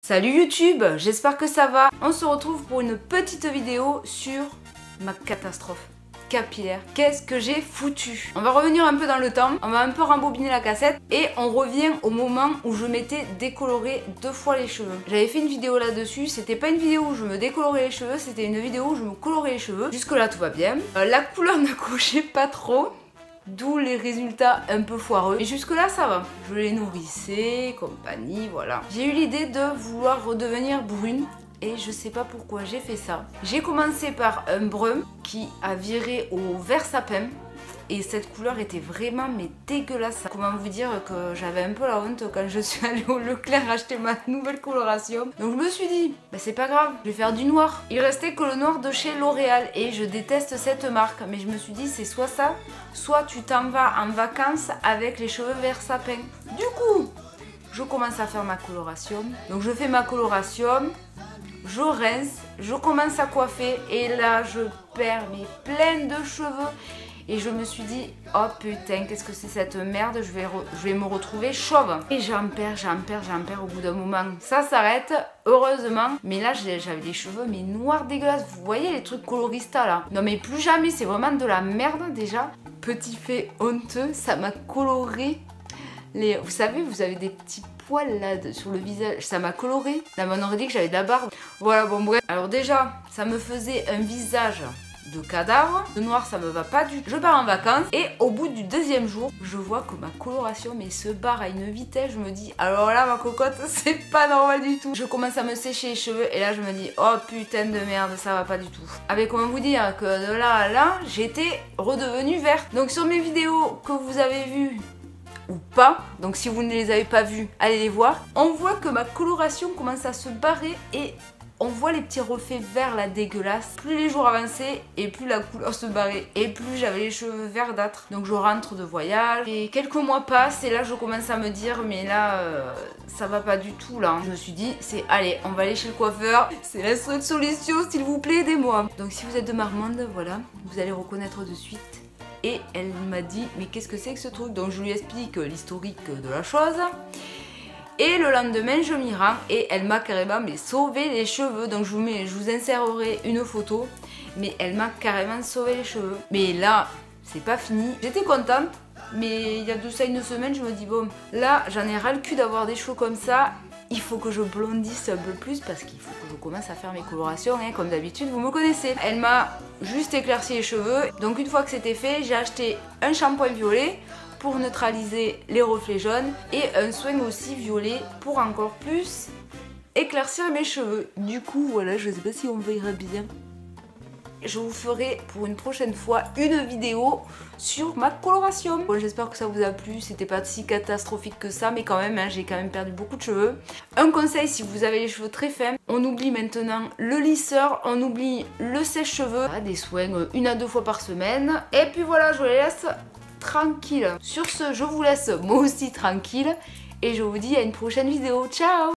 Salut YouTube, j'espère que ça va. On se retrouve pour une petite vidéo sur ma catastrophe capillaire. Qu'est-ce que j'ai foutu? On va revenir un peu dans le temps, on va un peu rembobiner la cassette et on revient au moment où je m'étais décoloré 2 fois les cheveux. J'avais fait une vidéo là-dessus, c'était pas une vidéo où je me décolorais les cheveux, c'était une vidéo où je me colorais les cheveux. Jusque là tout va bien. La couleur n'accrochait pas trop. D'où les résultats un peu foireux. Et jusque là ça va. Je les nourrissais, compagnie, voilà. J'ai eu l'idée de vouloir redevenir brune. Et je sais pas pourquoi j'ai fait ça. J'ai commencé par un brun qui a viré au vert sapin. Et cette couleur était vraiment mais dégueulasse. Comment vous dire que j'avais un peu la honte quand je suis allée au Leclerc acheter ma nouvelle coloration. Donc je me suis dit, bah c'est pas grave, je vais faire du noir. Il restait que le noir de chez L'Oréal et je déteste cette marque. Mais je me suis dit, c'est soit ça, soit tu t'en vas en vacances avec les cheveux vert sapin. Du coup, je commence à faire ma coloration. Donc je fais ma coloration, je rince, je commence à coiffer et là je perds mes plein de cheveux. Et je me suis dit, oh putain, qu'est-ce que c'est cette merde, je vais me retrouver chauve. Et j'en perds au bout d'un moment. Ça s'arrête, heureusement. Mais là, j'avais les cheveux mais noirs dégueulasses. Vous voyez les trucs coloristas là? Non mais plus jamais, c'est vraiment de la merde déjà. Petit fait honteux, ça m'a coloré. Vous savez, vous avez des petits poils là sur le visage, ça m'a coloré. Là, on aurait dit que j'avais de la barbe. Voilà, bon bref. Alors déjà, ça me faisait un visage de cadavre. Le noir ça me va pas du tout. Je pars en vacances et au bout du 2e jour, je vois que ma coloration mais se barre à une vitesse. Je me dis alors là ma cocotte c'est pas normal du tout. Je commence à me sécher les cheveux et là je me dis oh putain de merde ça va pas du tout. Avec comment vous dire que de là à là j'étais redevenue verte. Donc sur mes vidéos que vous avez vues ou pas, donc si vous ne les avez pas vues allez les voir, on voit que ma coloration commence à se barrer et on voit les petits reflets verts là dégueulasses. Plus les jours avançaient et plus la couleur se barrait et plus j'avais les cheveux verdâtres. Donc je rentre de voyage et quelques mois passent et là je commence à me dire mais là ça va pas du tout là. Je me suis dit c'est allez on va aller chez le coiffeur. C'est la seule solution s'il vous plaît aidez-moi. Donc si vous êtes de Marmande voilà vous allez reconnaître de suite. Et elle m'a dit mais qu'est-ce que c'est que ce truc? Donc je lui explique l'historique de la chose. Et le lendemain, je m'y rends et elle m'a carrément sauvé les cheveux. Donc je vous insérerai une photo. Mais elle m'a carrément sauvé les cheveux. Mais là, c'est pas fini. J'étais contente. Mais il y a de ça une semaine, je me dis bon, là, j'en ai ras le cul d'avoir des cheveux comme ça. Il faut que je blondisse un peu plus parce qu'il faut que je commence à faire mes colorations. Hein, comme d'habitude, vous me connaissez. Elle m'a juste éclairci les cheveux. Donc une fois que c'était fait, j'ai acheté un shampoing violet pour neutraliser les reflets jaunes et un soin aussi violet pour encore plus éclaircir mes cheveux. Du coup voilà, je sais pas si on verra bien. Je vous ferai pour une prochaine fois une vidéo sur ma coloration. Bon, j'espère que ça vous a plu, c'était pas si catastrophique que ça, mais quand même, hein, j'ai quand même perdu beaucoup de cheveux. Un conseil, si vous avez les cheveux très fins, on oublie maintenant le lisseur, on oublie le sèche-cheveux, des soins 1 à 2 fois par semaine. Et puis voilà, je les laisse tranquille. Sur ce, je vous laisse moi aussi tranquille et je vous dis à une prochaine vidéo. Ciao!